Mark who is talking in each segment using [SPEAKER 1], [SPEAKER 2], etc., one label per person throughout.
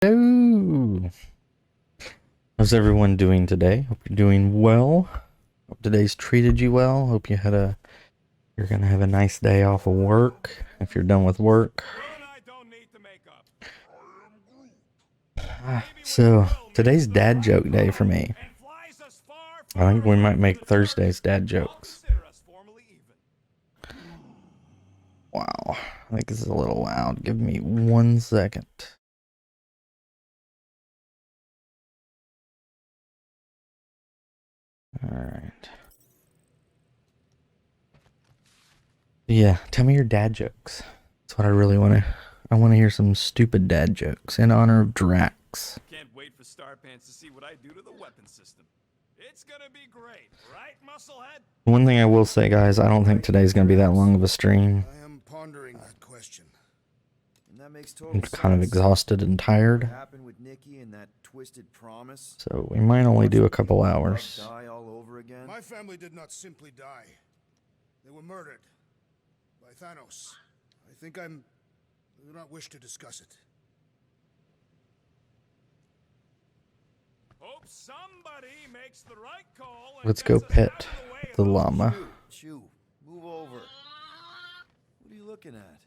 [SPEAKER 1] Hello. How's everyone doing today? Hope you're doing well. Hope today's treated you well. Hope you're gonna have a nice day off of work if you're done with work. So today's dad joke day for me. I think we might make Thursday's dad jokes. Wow, I think this is a little loud. Give me 1 second. Alright. Yeah, tell me your dad jokes. That's what I really I want to hear some stupid dad jokes in honor of ByJaxx.
[SPEAKER 2] Can't wait for Starpants to see what I do to the weapon system. It's gonna be great, right, Musclehead?
[SPEAKER 1] One thing I will say, guys, I don't think today's gonna be that long of a stream.
[SPEAKER 3] I am pondering that question. And that makes total
[SPEAKER 1] I'm
[SPEAKER 3] sense.
[SPEAKER 1] kind of exhausted and tired.
[SPEAKER 3] What happened with Nikki and that twisted promise?
[SPEAKER 1] So we might only do a couple hours.
[SPEAKER 3] Die all over again?
[SPEAKER 4] My family did not simply die. They were murdered by Thanos. I do not wish to discuss it.
[SPEAKER 2] Hope somebody makes the right call.
[SPEAKER 1] Let's go pet the llama.
[SPEAKER 3] Chew, move over. What are you looking at?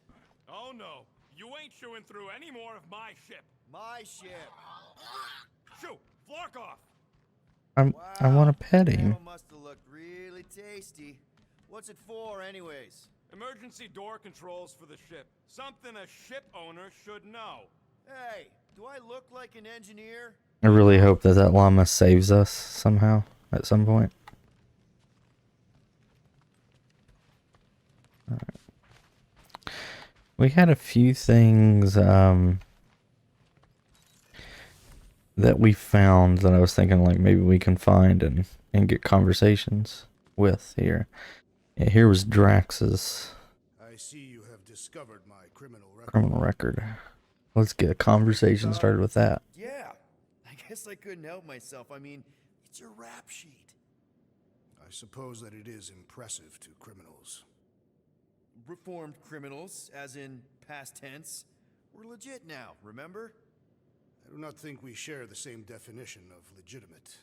[SPEAKER 2] Oh no, you ain't chewing through any more of my ship.
[SPEAKER 3] My ship.
[SPEAKER 2] Shoo, flock off.
[SPEAKER 1] I want to pet him.
[SPEAKER 3] That must have looked really tasty. What's it for, anyways?
[SPEAKER 2] Emergency door controls for the ship. Something a ship owner should know.
[SPEAKER 3] Hey, do I look like an engineer?
[SPEAKER 1] I really hope that llama saves us somehow at some point. All right. We had a few things that we found that I was thinking like maybe we can find and get conversations with here. Yeah, here was Drax's
[SPEAKER 4] I see you have discovered my criminal
[SPEAKER 1] record. Let's get a conversation started with that.
[SPEAKER 3] Yeah, I guess I couldn't help myself. I mean, it's your rap sheet.
[SPEAKER 4] I suppose that it is impressive to criminals.
[SPEAKER 3] Reformed criminals, as in past tense. We're legit now, remember?
[SPEAKER 4] I do not think we share the same definition of legitimate.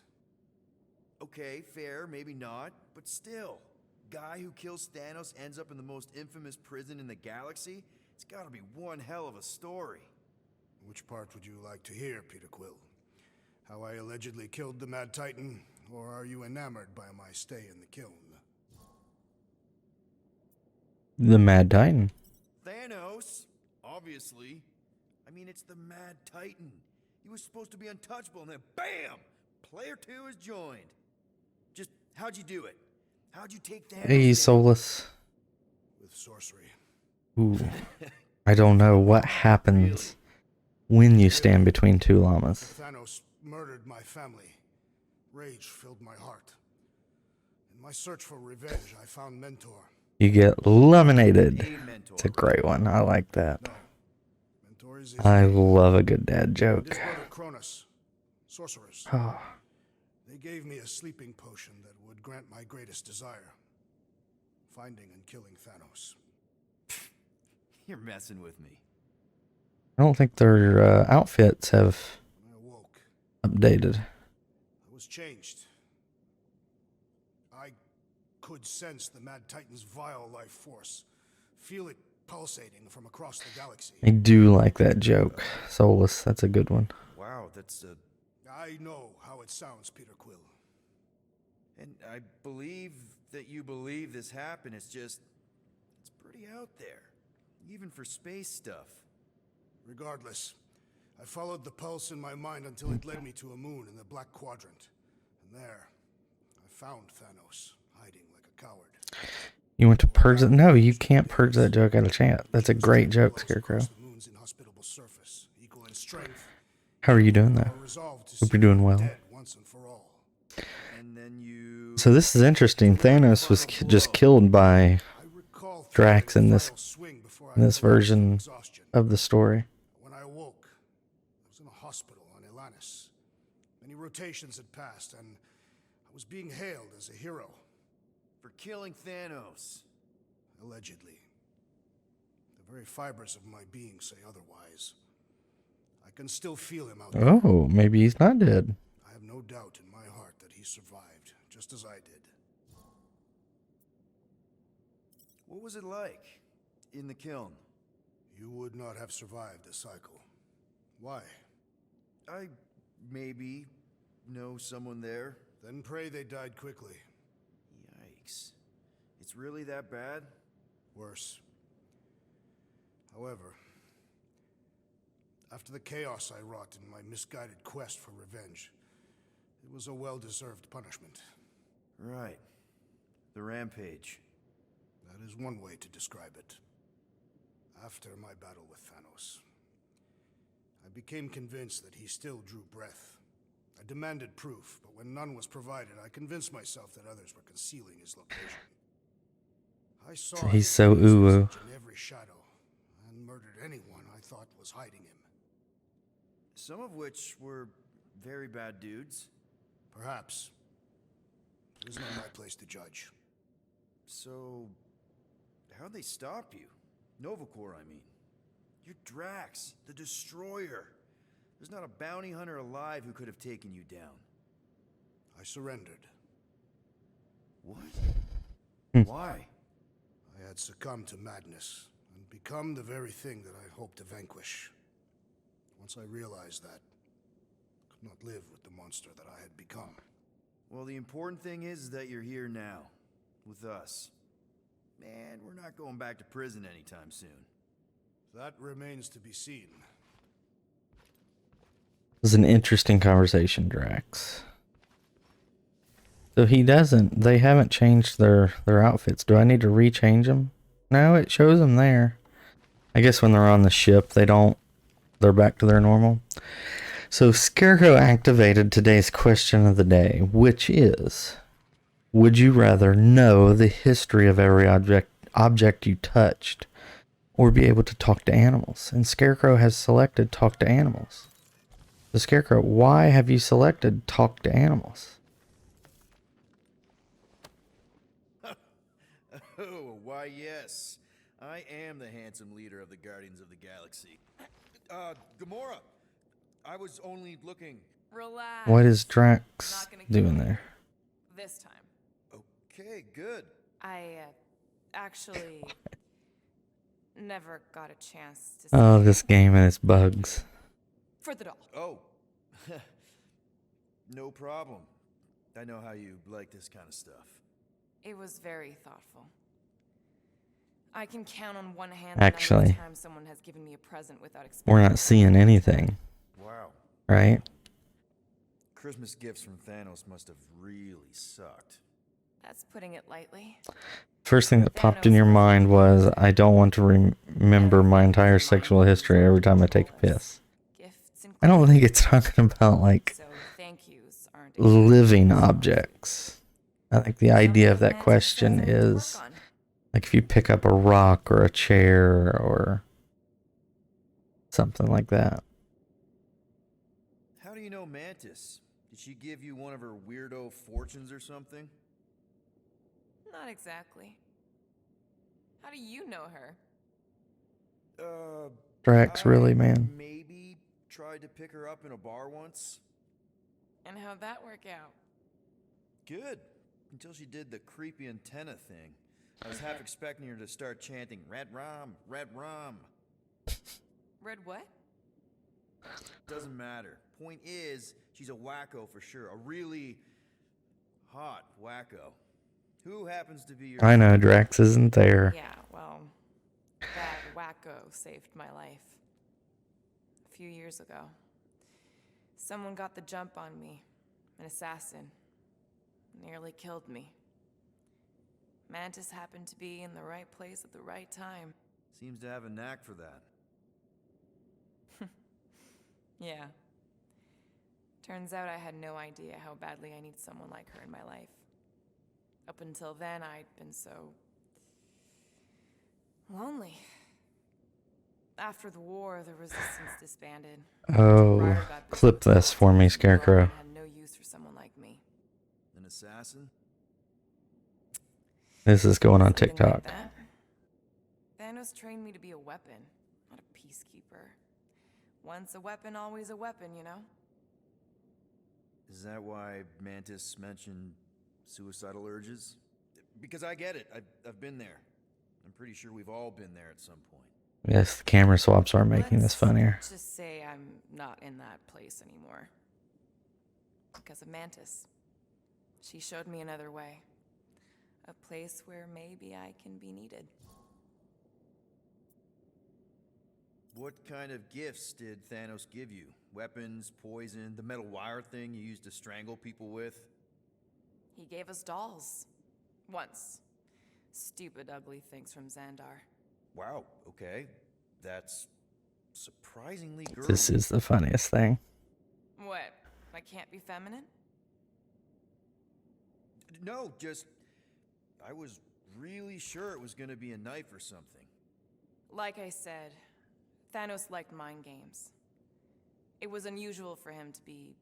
[SPEAKER 3] Okay, fair, maybe not, but still. Guy who kills Thanos ends up in the most infamous prison in the galaxy? It's gotta be one hell of a story.
[SPEAKER 4] Which part would you like to hear, Peter Quill? How I allegedly killed the Mad Titan, or are you enamored by my stay in the kiln?
[SPEAKER 1] The Mad Titan.
[SPEAKER 3] Thanos, obviously. I mean, it's the Mad Titan. He was supposed to be untouchable, and then BAM! Player 2 is joined. Just, how'd you do it? How'd you take Thanos
[SPEAKER 1] Hey,
[SPEAKER 3] down?
[SPEAKER 1] Solus.
[SPEAKER 4] With sorcery.
[SPEAKER 1] Ooh. I don't know what happens when you stand between two llamas.
[SPEAKER 4] Thanos murdered my family. Rage filled my heart. In my search for revenge, I found Mentor.
[SPEAKER 1] You get lemonaded.
[SPEAKER 3] Hey, Mentor.
[SPEAKER 1] It's a great one. I like that.
[SPEAKER 4] No. Mentor is
[SPEAKER 1] I love a good dad joke.
[SPEAKER 4] his brother Cronus. Sorcerers.
[SPEAKER 1] Oh,
[SPEAKER 4] They gave me a sleeping potion that would grant my greatest desire. Finding and killing Thanos.
[SPEAKER 3] You're messing with me.
[SPEAKER 1] I don't think their outfits have
[SPEAKER 4] When I awoke,
[SPEAKER 1] updated.
[SPEAKER 4] I was changed. I could sense the Mad Titan's vile life force. Feel it pulsating from across the galaxy.
[SPEAKER 1] I do like that joke. Solus, that's a good one.
[SPEAKER 3] Wow, that's
[SPEAKER 4] I know how it sounds, Peter Quill.
[SPEAKER 3] And I believe that you believe this happened. It's just, it's pretty out there. Even for space stuff.
[SPEAKER 4] Regardless, I followed the pulse in my mind until it led me to a moon in the Black Quadrant. And there, I found Thanos, hiding like a coward.
[SPEAKER 1] You want to purge it? No, you can't purge that joke out of chance. That's a great joke, Scarecrow.
[SPEAKER 4] The moon's inhospitable surface, equal in strength.
[SPEAKER 1] How are you doing though? Hope you're doing well.
[SPEAKER 4] Once and for all.
[SPEAKER 3] And then you...
[SPEAKER 1] So this is interesting. Thanos was just killed by
[SPEAKER 4] I recall
[SPEAKER 1] Drax in this
[SPEAKER 4] final swing before
[SPEAKER 1] in this
[SPEAKER 4] I collapsed from
[SPEAKER 1] version
[SPEAKER 4] exhaustion.
[SPEAKER 1] of the story.
[SPEAKER 4] When I awoke, I was in a hospital on Atlantis. Many rotations had passed, and I was being hailed as a hero,
[SPEAKER 3] For killing Thanos.
[SPEAKER 4] allegedly. The very fibers of my being say otherwise. I can still feel him out there.
[SPEAKER 1] Oh, maybe he's not dead.
[SPEAKER 4] I have no doubt in my heart that he survived, just as I did.
[SPEAKER 3] What was it like in the kiln?
[SPEAKER 4] You would not have survived the cycle. Why?
[SPEAKER 3] I maybe know someone there.
[SPEAKER 4] Then pray they died quickly.
[SPEAKER 3] Yikes. It's really that bad?
[SPEAKER 4] Worse. However, after the chaos I wrought in my misguided quest for revenge, it was a well-deserved punishment.
[SPEAKER 3] Right. The rampage.
[SPEAKER 4] That is one way to describe it. After my battle with Thanos, I became convinced that he still drew breath. I demanded proof, but when none was provided, I convinced myself that others were concealing his location. I saw
[SPEAKER 1] He's so ooh.
[SPEAKER 4] in every shadow, and murdered anyone I thought was hiding him.
[SPEAKER 3] Some of which were very bad dudes.
[SPEAKER 4] Perhaps. It is not my place to judge.
[SPEAKER 3] So, how'd they stop you? Novacore, I mean. You're Drax, the Destroyer. There's not a bounty hunter alive who could have taken you down.
[SPEAKER 4] I surrendered.
[SPEAKER 3] What? Why?
[SPEAKER 4] I had succumbed to madness, and become the very thing that I hoped to vanquish. Once I realized that, I could not live with the monster that I had become.
[SPEAKER 3] Well, the important thing is that you're here now, with us. Man, we're not going back to prison anytime soon.
[SPEAKER 4] That remains to be seen.
[SPEAKER 1] It was an interesting conversation, Drax. So they haven't changed their outfits. Do I need to rechange them? No, it shows them there. I guess when they're on the ship, they're back to their normal. So Scarecrow activated today's question of the day, which is, would you rather know the history of every object you touched, or be able to talk to animals? And Scarecrow has selected talk to animals. The Scarecrow, why have you selected talk to animals?
[SPEAKER 3] Oh, why yes. I am the handsome leader of the Guardians of the Galaxy. Gamora, I was only looking.
[SPEAKER 5] Relax.
[SPEAKER 1] What is Drax
[SPEAKER 5] Not gonna kill
[SPEAKER 1] doing
[SPEAKER 5] you.
[SPEAKER 1] there?
[SPEAKER 5] This time.
[SPEAKER 3] Okay, good.
[SPEAKER 5] I actually never got a chance to see
[SPEAKER 1] Oh, this game and its bugs.
[SPEAKER 5] for the doll.
[SPEAKER 3] Oh. No problem. I know how you like this kind of stuff.
[SPEAKER 5] It was very thoughtful. I can count on one hand
[SPEAKER 1] Actually,
[SPEAKER 5] the number of times someone has given me a present without
[SPEAKER 1] we're not seeing anything,
[SPEAKER 3] Wow.
[SPEAKER 1] right?
[SPEAKER 3] Christmas gifts from Thanos must have really sucked.
[SPEAKER 5] That's putting it lightly.
[SPEAKER 1] First thing that popped in your mind was, I don't want to remember my entire sexual history every time I take a piss.
[SPEAKER 5] Gifts
[SPEAKER 1] I don't think it's talking about, like,
[SPEAKER 5] so thank yous aren't
[SPEAKER 1] living objects. I think the idea of that question is, like, if you pick up a rock or a chair or something like that.
[SPEAKER 3] How do you know Mantis? Did she give you one of her weirdo fortunes or something?
[SPEAKER 5] Not exactly. How do you know her?
[SPEAKER 1] Drax, really,
[SPEAKER 3] I
[SPEAKER 1] man?
[SPEAKER 3] Maybe tried to pick her up in a bar once.
[SPEAKER 5] And how'd that work out?
[SPEAKER 3] Good. Until she did the creepy antenna thing. I was half expecting her to start chanting, Red Rum, Red Rum.
[SPEAKER 5] Red what?
[SPEAKER 3] Doesn't matter. Point is, she's a wacko for sure. A really hot wacko. Who happens to be your...
[SPEAKER 1] I know, Drax isn't there.
[SPEAKER 5] Yeah, well, that wacko saved my life. A few years ago. Someone got the jump on me. An assassin. Nearly killed me. Mantis happened to be in the right place at the right time.
[SPEAKER 3] Seems to have a knack for that.
[SPEAKER 5] Yeah. Turns out I had no idea how badly I needed someone like her in my life. Up until then, I'd been so... lonely. After the war, the resistance disbanded.
[SPEAKER 1] Oh, clip this for me, Scarecrow.
[SPEAKER 5] Had no use for someone like me.
[SPEAKER 3] An assassin?
[SPEAKER 1] This is going on
[SPEAKER 5] Something like
[SPEAKER 1] TikTok.
[SPEAKER 5] that. Thanos trained me to be a weapon, not a peacekeeper. Once a weapon, always a weapon, you know?
[SPEAKER 3] Is that why Mantis mentioned suicidal urges? Because I get it. I've been there. I'm pretty sure we've all been there at some point.
[SPEAKER 1] Yes, the camera swaps are making this funnier.
[SPEAKER 5] Let's just say I'm not in that place anymore. Because of Mantis. She showed me another way. A place where maybe I can be needed.
[SPEAKER 3] What kind of gifts did Thanos give you? Weapons, poison, the metal wire thing you used to strangle people with?
[SPEAKER 5] He gave us dolls. Once. Stupid, ugly things from Xandar.
[SPEAKER 3] Wow, okay. That's surprisingly girly.
[SPEAKER 1] This is the funniest thing.
[SPEAKER 5] What? I can't be feminine?
[SPEAKER 3] No, just... I was really sure it was gonna be a knife or something.
[SPEAKER 5] Like I said, Thanos liked mind games. It was unusual for him to be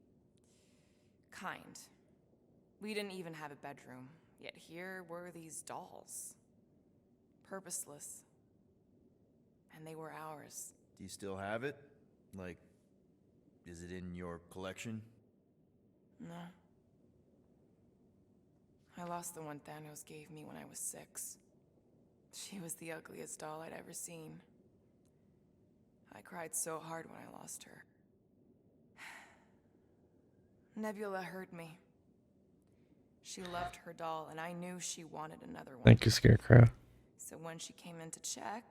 [SPEAKER 5] kind. We didn't even have a bedroom, yet here were these dolls. Purposeless. And they were ours.
[SPEAKER 3] Do you still have it? Like, is it in your collection?
[SPEAKER 5] No. I lost the one Thanos gave me when I was 6. She was the ugliest doll I'd ever seen. I cried so hard when I lost her. Nebula hurt me. She loved her doll, and I knew she wanted another one.
[SPEAKER 1] Thank you, Scarecrow.
[SPEAKER 5] So when she came in to check,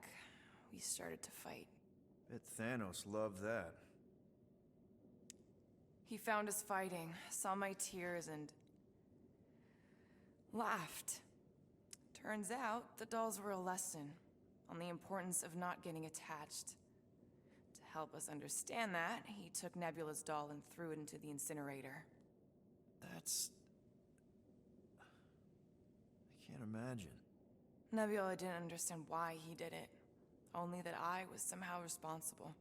[SPEAKER 5] we started to fight.
[SPEAKER 3] Bet Thanos loved that.
[SPEAKER 5] He found us fighting, saw my tears, and laughed. Turns out, the dolls were a lesson on the importance of not getting attached. To help us understand that, he took Nebula's doll and threw it into the incinerator.
[SPEAKER 3] That's... I can't imagine.
[SPEAKER 5] Nebula didn't understand why he did it, only that I was somehow responsible.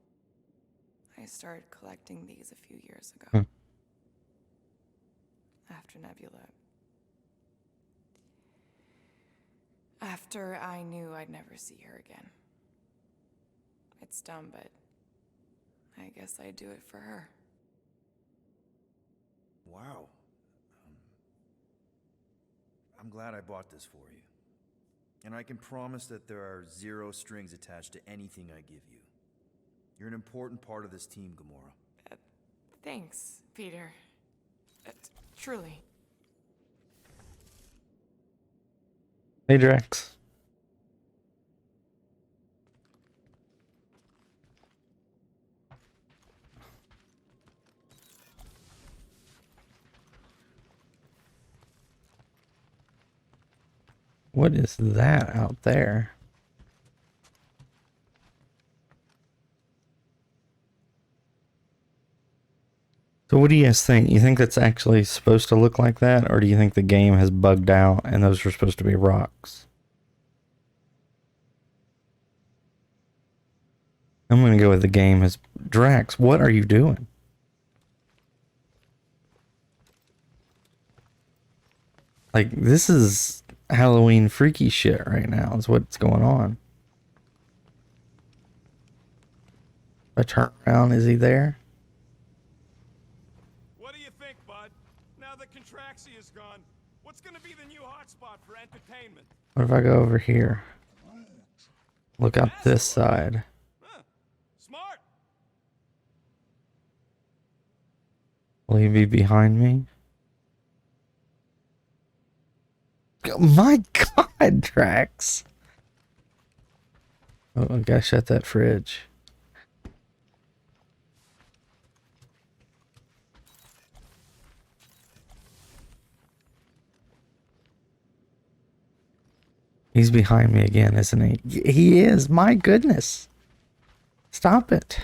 [SPEAKER 5] I started collecting these a few years ago. After Nebula. After I knew I'd never see her again. It's dumb, but I guess I'd do it for her.
[SPEAKER 3] Wow. I'm glad I bought this for you. And I can promise that there are zero strings attached to anything I give you. You're an important part of this team, Gamora.
[SPEAKER 5] Thanks, Peter. Truly.
[SPEAKER 1] Hey, Drax. What is that out there? So what do you guys think? You think that's actually supposed to look like that? Or do you think the game has bugged out and those are supposed to be rocks? I'm going to go with the game as... Drax, what are you doing? Like, this is Halloween freaky shit right now is what's going on. If I turn around, is he there?
[SPEAKER 2] What do you think, bud? Now that Contraxi is gone, what's gonna be the new hotspot for entertainment?
[SPEAKER 1] What if I go over here? Look up this side.
[SPEAKER 2] Huh. Smart.
[SPEAKER 1] Will he be behind me? Oh my God, Drax. Oh, I gotta shut that fridge. He's behind me again, isn't he? He is. My goodness. Stop it.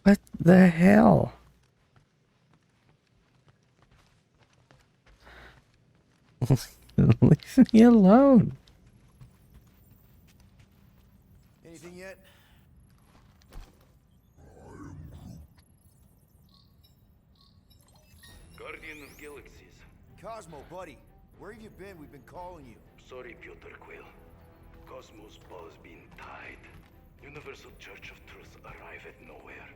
[SPEAKER 1] What the hell? Leave me alone.
[SPEAKER 3] Anything yet?
[SPEAKER 6] Guardian of Galaxies,
[SPEAKER 3] Cosmo, buddy, where have you been? We've been calling you.
[SPEAKER 6] Sorry, Piotr Quill. Cosmos ball's been tied. Universal Church of Truth arrive at nowhere.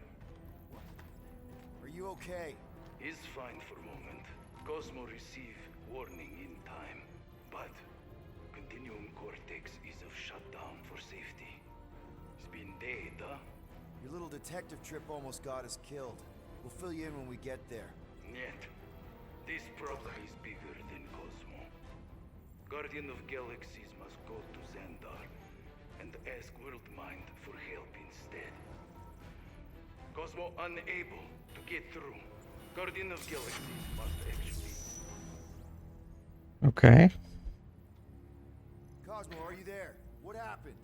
[SPEAKER 3] Are you okay?
[SPEAKER 6] Is fine for a moment. Cosmo receive warning in time. But Continuum Cortex is of shutdown for safety. It's been dead, huh?
[SPEAKER 3] Your little detective trip almost got us killed. We'll fill you in when we get there.
[SPEAKER 6] Yet, this problem is bigger than Cosmo. Guardian of Galaxies must go to Xandar and ask Worldmind for help instead. Cosmo unable to get through. Guardian of Galaxies must execute.
[SPEAKER 1] Okay.
[SPEAKER 3] Cosmo, are you there? What happened?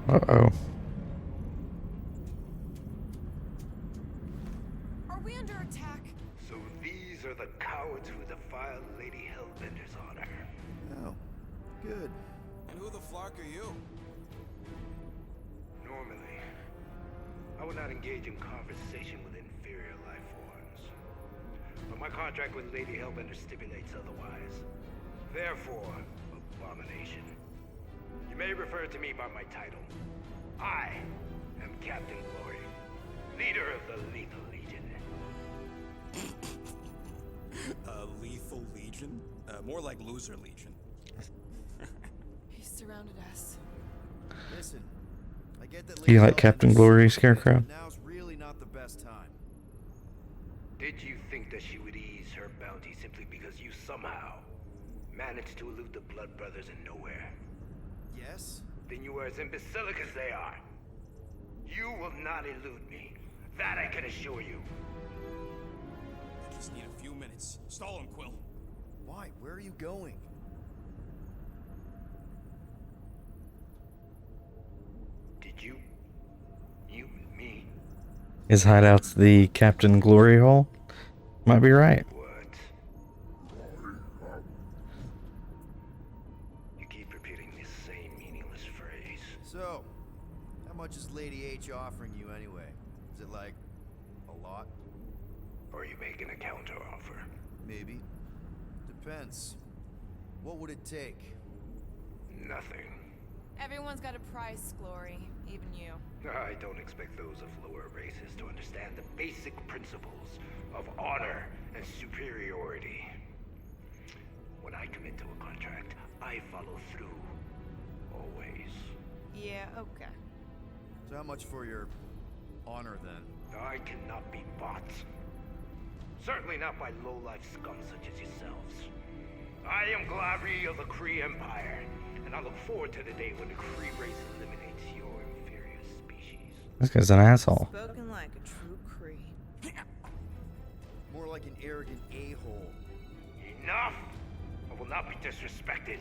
[SPEAKER 1] Uh-oh.
[SPEAKER 5] Are we under attack?
[SPEAKER 6] So these are the cowards who defile Lady Hellbender's honor.
[SPEAKER 3] Oh, good.
[SPEAKER 2] And who the flark are you?
[SPEAKER 6] Normally, I would not engage in conversation with inferior life forms. But my contract with Lady Hellbender stipulates otherwise. Therefore, abomination. You may refer to me by my title. I am Captain Glory, leader of the Lethal Legion.
[SPEAKER 2] Lethal Legion? More like Loser Legion.
[SPEAKER 5] He surrounded us.
[SPEAKER 3] Listen, I get that.
[SPEAKER 1] Do you
[SPEAKER 3] Lady
[SPEAKER 1] like Captain
[SPEAKER 3] Hellbender's
[SPEAKER 1] Glory,
[SPEAKER 3] sick,
[SPEAKER 1] Scarecrow?
[SPEAKER 3] but now's really not the best time.
[SPEAKER 6] Did you think that she would ease her bounty simply because you somehow managed to elude the Blood Brothers in nowhere?
[SPEAKER 3] Yes?
[SPEAKER 6] Then you are as imbecilic as they are. You will not elude me. That I can assure you.
[SPEAKER 2] I just need a few minutes. Stall him, Quill.
[SPEAKER 3] Why? Where are you going?
[SPEAKER 6] Did you? You and me?
[SPEAKER 1] His hideout's the Captain Glory hole? Might be right.
[SPEAKER 6] What? You keep repeating this same meaningless phrase.
[SPEAKER 3] So, how much is Lady H offering you anyway? Is it like a lot?
[SPEAKER 6] Or are you making a counteroffer?
[SPEAKER 3] Maybe. Depends. What would it take?
[SPEAKER 6] Nothing.
[SPEAKER 5] Everyone's got a price, Glory. Even you.
[SPEAKER 6] I don't expect those of lower races to understand the basic principles of honor and superiority. When I commit to a contract, I follow through. Always.
[SPEAKER 5] Yeah, okay.
[SPEAKER 3] So how much for your honor then?
[SPEAKER 6] I cannot be bought. Certainly not by low-life scum such as yourselves. I am Glabri of the Kree Empire, and I look forward to the day when the Kree race eliminates your inferior species.
[SPEAKER 1] This guy's an asshole.
[SPEAKER 5] Spoken like a true Kree.
[SPEAKER 3] More like an arrogant a-hole.
[SPEAKER 6] Enough! I will not be disrespected.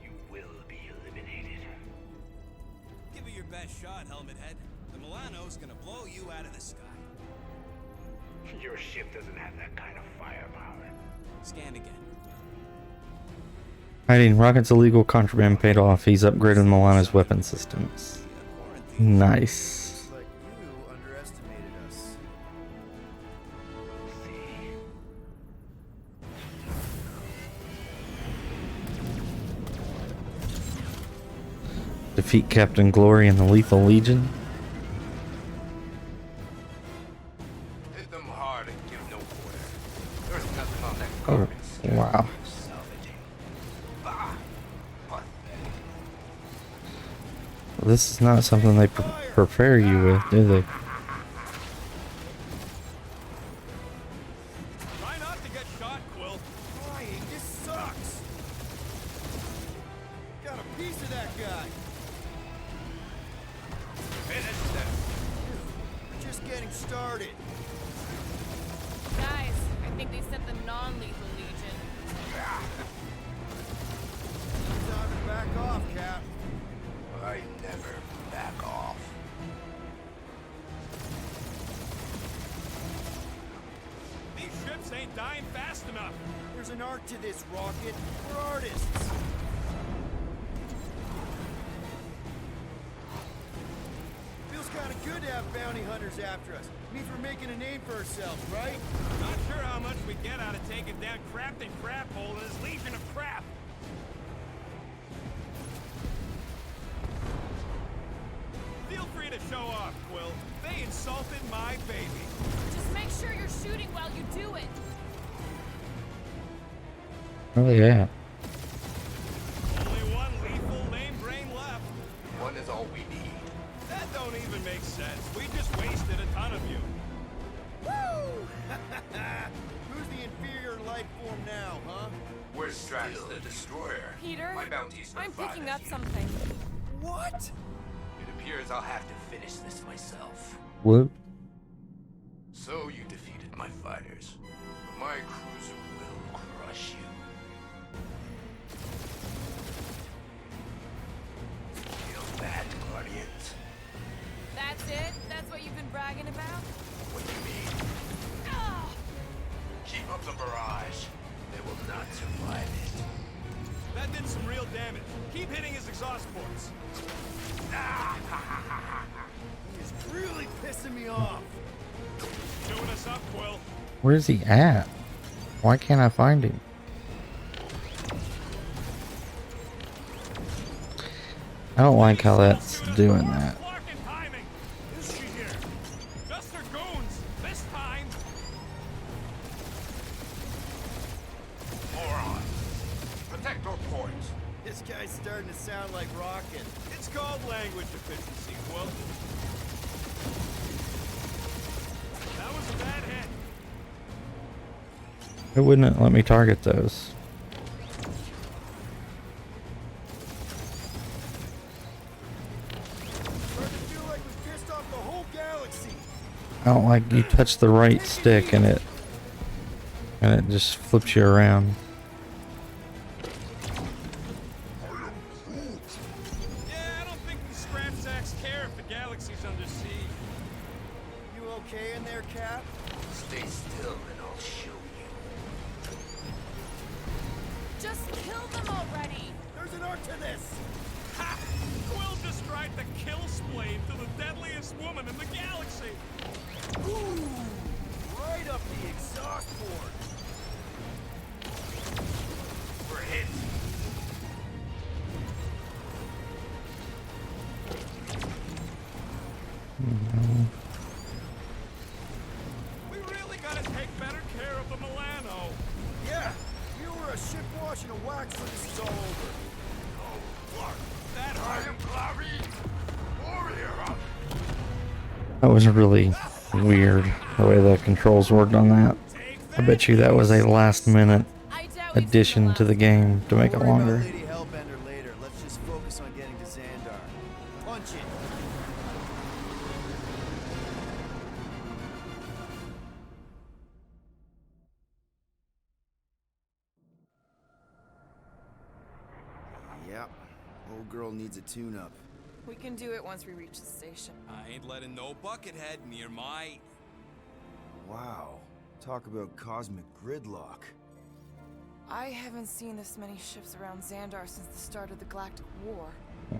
[SPEAKER 6] You will be eliminated.
[SPEAKER 2] Give it your best shot, Helmet Head. The Milano's gonna blow you out of the sky.
[SPEAKER 6] Your ship doesn't have that kind of firepower.
[SPEAKER 2] Scan again.
[SPEAKER 1] Hiding Rocket's illegal contraband paid off. He's upgraded Milana's weapon systems. Nice.
[SPEAKER 3] Like you underestimated us.
[SPEAKER 6] We'll see.
[SPEAKER 1] Defeat Captain Glory and the Lethal Legion.
[SPEAKER 6] Hit them hard and give no quarter. There's nothing on that
[SPEAKER 1] Oh,
[SPEAKER 6] garbage.
[SPEAKER 1] wow.
[SPEAKER 6] Salvaging. Bah! Pathetic.
[SPEAKER 1] This is not something they prepare you with, do they?
[SPEAKER 2] Try not to get shot, Quill.
[SPEAKER 3] Flying, this sucks! Got a piece of that guy!
[SPEAKER 2] Finish them.
[SPEAKER 3] We're just getting started.
[SPEAKER 5] Guys, I think they sent the non-lethal legion.
[SPEAKER 3] Time to back off, Cap.
[SPEAKER 6] I never back off.
[SPEAKER 2] These ships ain't dying fast enough.
[SPEAKER 3] There's an art to this, Rocket. We're artists. Feels kind bounty hunters after us. Means we're making a name for ourselves, right?
[SPEAKER 2] Not sure how much we get out of taking down Crafton Craphole and his legion of crap. Feel free to show off, Quill. They insulted my baby.
[SPEAKER 5] Just make sure you're shooting while you do it.
[SPEAKER 1] Oh yeah.
[SPEAKER 2] Only one lethal lame brain left.
[SPEAKER 6] One is all we need.
[SPEAKER 2] That don't even make sense. We just wasted a ton of you.
[SPEAKER 3] Woo! Who's the inferior life form now, huh?
[SPEAKER 6] We're Strax the Destroyer.
[SPEAKER 5] Peter,
[SPEAKER 6] My bounty's
[SPEAKER 5] I'm
[SPEAKER 6] not
[SPEAKER 5] picking
[SPEAKER 6] fine
[SPEAKER 5] up
[SPEAKER 6] as you.
[SPEAKER 5] something.
[SPEAKER 3] What?
[SPEAKER 6] It appears I'll have to finish this myself.
[SPEAKER 1] Whoop.
[SPEAKER 6] So you defeated my fighters. My cruiser will crush you. Feel that, Guardians?
[SPEAKER 5] That's it? That's what you've been bragging about?
[SPEAKER 6] What do you mean?
[SPEAKER 5] Ah!
[SPEAKER 6] Keep up the barrage. They will not survive it.
[SPEAKER 2] That did some real damage. Keep hitting his exhaust ports.
[SPEAKER 3] He's really pissing me off.
[SPEAKER 2] Doing us up, Quill.
[SPEAKER 1] Where's he at? Why can't I find him? I don't like how that's doing that.
[SPEAKER 2] Clark and timing. Is she here? Just her goons. This time.
[SPEAKER 6] Moron. Protect our ports.
[SPEAKER 3] This guy's starting to sound like Rocket.
[SPEAKER 2] It's called language efficiency, Quill. That was a bad hit.
[SPEAKER 1] It wouldn't let me target those.
[SPEAKER 3] Starting to feel like we pissed off the whole galaxy.
[SPEAKER 1] I don't like you touch the right stick and it just flips you around.
[SPEAKER 2] Yeah, I don't think the scrap sacks care if the galaxy's under siege.
[SPEAKER 3] You okay in there, Cap?
[SPEAKER 6] Stay still and I'll show you.
[SPEAKER 5] Just kill them already!
[SPEAKER 3] There's an art to this.
[SPEAKER 2] Ha! Quill just tried to kill Splade to the deadliest woman in the galaxy.
[SPEAKER 3] Ooh, right up the exhaust port.
[SPEAKER 6] We're hit.
[SPEAKER 2] We really gotta take better care of the Milano.
[SPEAKER 3] Yeah, you were a ship wash and a wax when this is all over.
[SPEAKER 6] Oh, Clark.
[SPEAKER 2] That
[SPEAKER 6] I
[SPEAKER 2] hurt.
[SPEAKER 6] am Clary. Warrior.
[SPEAKER 1] That was really weird the way the controls worked on that. I bet you that was a last minute
[SPEAKER 5] I doubt we've seen
[SPEAKER 1] addition to the
[SPEAKER 5] last.
[SPEAKER 1] game to make it
[SPEAKER 3] Worry about
[SPEAKER 1] longer.
[SPEAKER 3] Lady Hellbender later. Let's just focus on getting to Xandar. Punch it. Yep. Old girl needs a tune-up.
[SPEAKER 5] We can do it once we reach the station.
[SPEAKER 2] I ain't letting no buckethead near my...
[SPEAKER 3] Wow. Talk about cosmic gridlock.
[SPEAKER 5] I haven't seen this many ships around Xandar since the start of the Galactic War.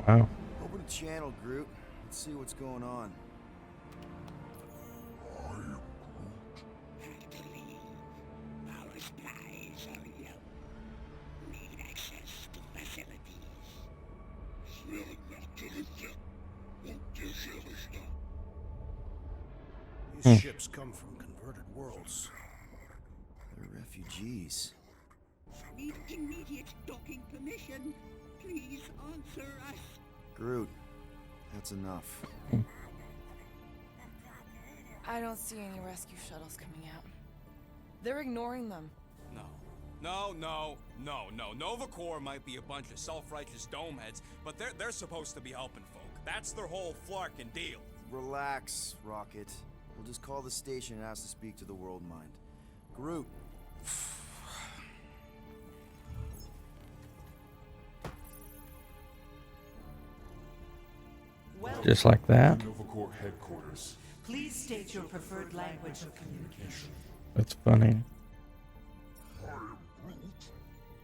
[SPEAKER 1] Wow.
[SPEAKER 3] Open the channel, Groot. Let's see what's going on.
[SPEAKER 7] Our supplies are low. Need access to facilities.
[SPEAKER 4] These ships come from converted worlds.
[SPEAKER 3] They're refugees.
[SPEAKER 7] Need immediate docking permission. Please answer us.
[SPEAKER 3] Groot, that's enough.
[SPEAKER 5] I don't see any rescue shuttles coming out. They're ignoring them.
[SPEAKER 2] No. Nova Corps might be a bunch of self-righteous domeheads, but they're supposed to be helping folk. That's their whole flarkin' deal.
[SPEAKER 3] Relax, Rocket. We'll just call the station and ask to speak to the World Mind. Groot.
[SPEAKER 1] Just like that.
[SPEAKER 8] Nova Corps headquarters.
[SPEAKER 9] Please state your preferred language of communication.
[SPEAKER 1] That's funny.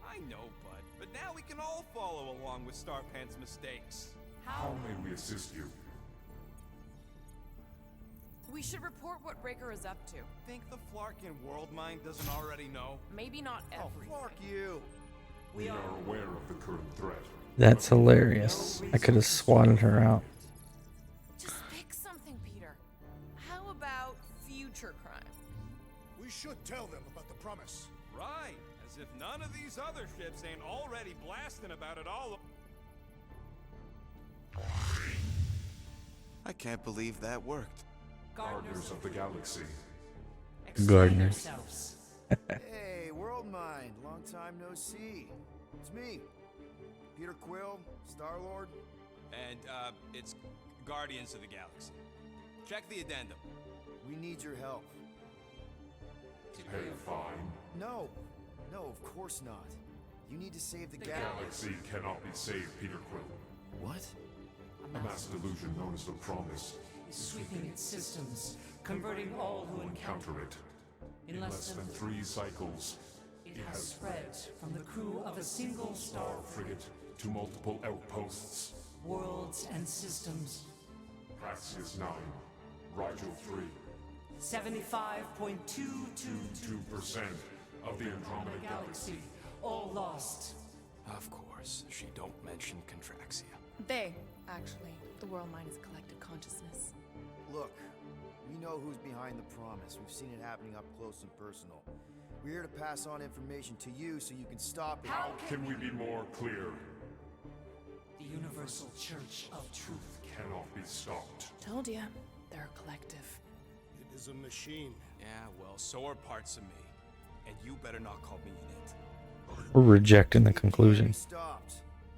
[SPEAKER 2] I know, bud, but now we can all follow along with Starpan's mistakes.
[SPEAKER 8] How may we assist you?
[SPEAKER 5] We should report what Raker is up to.
[SPEAKER 2] Think the Flarkin world mind doesn't already know?
[SPEAKER 5] Maybe not
[SPEAKER 3] Oh,
[SPEAKER 5] everything.
[SPEAKER 3] fuck you.
[SPEAKER 8] We are aware of the current threat.
[SPEAKER 1] That's hilarious. I could have swatted her out.
[SPEAKER 5] Just pick something, Peter. How about future crime?
[SPEAKER 4] We should tell them about the promise.
[SPEAKER 2] Right, as if none of these other ships ain't already blasting about it all. I can't believe that worked.
[SPEAKER 8] Gardeners of the galaxy.
[SPEAKER 1] Gardeners.
[SPEAKER 9] Yourselves.
[SPEAKER 3] Hey, World Mind. Long time no see. It's me, Peter Quill, Star-Lord.
[SPEAKER 2] And, it's Guardians of the Galaxy. Check the addendum.
[SPEAKER 3] We need your help.
[SPEAKER 8] To pay a fine.
[SPEAKER 3] No, of course not. You need to save the
[SPEAKER 8] Galaxy cannot be saved, Peter Quill.
[SPEAKER 3] What?
[SPEAKER 8] A mass delusion known as the Promise.
[SPEAKER 9] Is sweeping its systems, converting all who encounter
[SPEAKER 8] Encounter it.
[SPEAKER 9] in less than
[SPEAKER 8] 3 cycles,
[SPEAKER 9] it has spread from the crew of a single star
[SPEAKER 8] frigate to multiple outposts.
[SPEAKER 9] worlds and systems.
[SPEAKER 8] Praxis 9, Rigel 3,
[SPEAKER 9] 75.222
[SPEAKER 8] 2% of the Andromeda Galaxy.
[SPEAKER 9] all lost.
[SPEAKER 2] Of course, she don't mention Contraxia.
[SPEAKER 5] They, actually. The world mind is collective consciousness.
[SPEAKER 3] Look, we know who's behind the promise. We've seen it happening up close and personal. We're here to pass on information to you so you can stop it.
[SPEAKER 9] How
[SPEAKER 8] Can we be more clear?
[SPEAKER 9] the Universal Church of Truth?
[SPEAKER 8] Cannot be stopped.
[SPEAKER 5] Told ya. They're a collective.
[SPEAKER 4] It is a machine.
[SPEAKER 2] Yeah, well, so are parts of me. And you better not call me an it.
[SPEAKER 1] We're rejecting the
[SPEAKER 3] Be
[SPEAKER 1] conclusion.
[SPEAKER 3] stopped.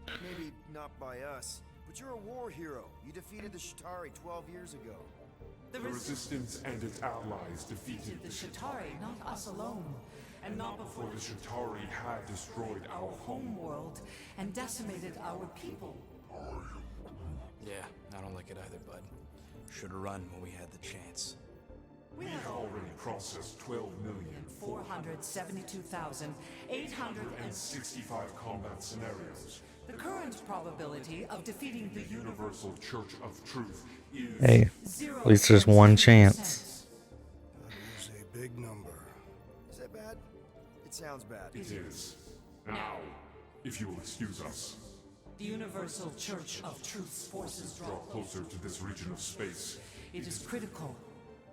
[SPEAKER 3] Maybe not by us, but you're a war hero. You defeated the Shatari 12 years ago.
[SPEAKER 8] The Resistance and its allies defeated
[SPEAKER 9] The Shatari, not us alone, and not before
[SPEAKER 8] for the Shatari had destroyed our home.
[SPEAKER 9] world and decimated our people.
[SPEAKER 2] Yeah, I don't like it either, bud. Should've run when we had the chance.
[SPEAKER 8] We have already processed
[SPEAKER 9] 472,800
[SPEAKER 8] 12,465 combat scenarios.
[SPEAKER 9] The current probability of defeating the
[SPEAKER 8] Universal Church of Truth is
[SPEAKER 1] Hey, at least there's one chance.
[SPEAKER 4] That is a big number.
[SPEAKER 3] Is that bad? It sounds bad.
[SPEAKER 8] It is. Now, if you will excuse us,
[SPEAKER 9] The Universal Church of Truth's forces
[SPEAKER 8] draw
[SPEAKER 9] draw
[SPEAKER 8] closer to this region of space.
[SPEAKER 9] It is critical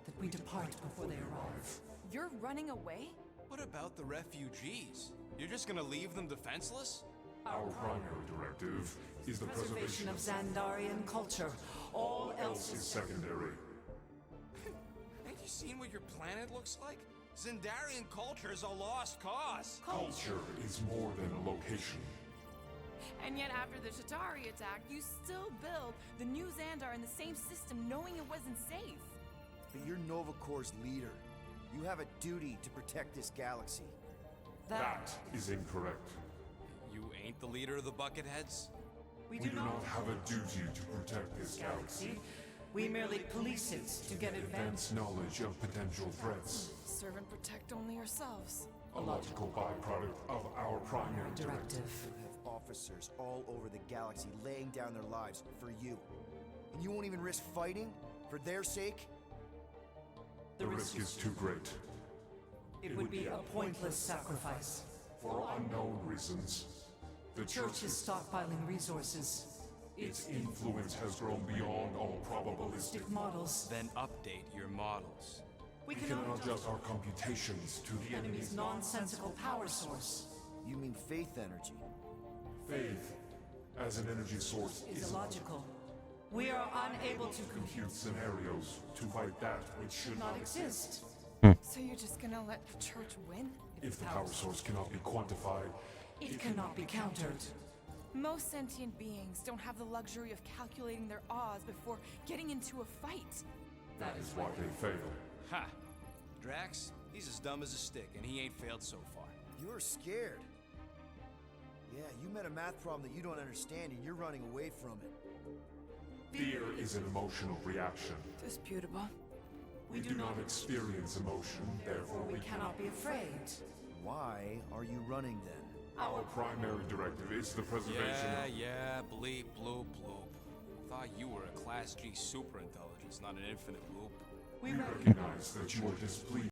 [SPEAKER 9] that we depart before they arrive.
[SPEAKER 5] You're running away?
[SPEAKER 2] What about the refugees? You're just gonna leave them defenseless?
[SPEAKER 8] Our primary directive is the preservation
[SPEAKER 9] Preservation of Xandarian culture. All else
[SPEAKER 8] is secondary.
[SPEAKER 2] Ain't you seen what your planet looks like? Zendarian culture's a lost cause.
[SPEAKER 8] Culture is more than a location.
[SPEAKER 5] And yet after the Shatari attack, you still build the new Xandar in the same system knowing it wasn't safe.
[SPEAKER 3] But you're Nova Corps' leader. You have a duty to protect this galaxy.
[SPEAKER 8] That is incorrect.
[SPEAKER 2] You ain't the leader of the Bucketheads?
[SPEAKER 9] we
[SPEAKER 8] We do not have a duty to protect this galaxy.
[SPEAKER 9] We merely police it to get advanced.
[SPEAKER 8] Advanced knowledge of potential threats.
[SPEAKER 5] Serve and protect only ourselves.
[SPEAKER 8] A logical byproduct of our primary directive.
[SPEAKER 9] Directive.
[SPEAKER 3] You have officers all over the galaxy laying down their lives for you. And you won't even risk fighting? For their sake?
[SPEAKER 8] The risk is too great.
[SPEAKER 9] It would be a pointless sacrifice.
[SPEAKER 8] For unknown reasons, the
[SPEAKER 9] The church is stockpiling resources.
[SPEAKER 8] its influence has grown beyond all probabilistic.
[SPEAKER 9] Models.
[SPEAKER 2] Then update your models.
[SPEAKER 9] We
[SPEAKER 8] We
[SPEAKER 9] cannot
[SPEAKER 8] cannot adjust our computations to the
[SPEAKER 9] enemy's
[SPEAKER 8] enemy's
[SPEAKER 9] nonsensical power source.
[SPEAKER 3] You mean faith energy?
[SPEAKER 8] faith as an energy source
[SPEAKER 9] Is illogical. We are unable to
[SPEAKER 8] compute scenarios to fight that which should
[SPEAKER 9] not
[SPEAKER 8] not
[SPEAKER 9] exist.
[SPEAKER 5] So you're just gonna let the church win?
[SPEAKER 8] If the power source cannot be quantified,
[SPEAKER 9] It cannot be countered.
[SPEAKER 5] Most sentient beings don't have the luxury of calculating their odds before getting into a fight.
[SPEAKER 8] that is why they fail.
[SPEAKER 2] Ha! Drax, he's as dumb as a stick, and he ain't failed so far.
[SPEAKER 3] You're scared. Yeah, you met a math problem that you don't understand and you're running away from it.
[SPEAKER 8] Fear is an emotional reaction.
[SPEAKER 5] Disputable.
[SPEAKER 8] We do not experience emotion, therefore
[SPEAKER 9] We cannot be afraid.
[SPEAKER 3] Why are you running then?
[SPEAKER 8] Our primary directive is the preservation of...
[SPEAKER 2] Yeah, bleep, bloop, bloop. Thought you were a Class G superintelligence, not an infinite loop.
[SPEAKER 8] We recognize that you are displeased.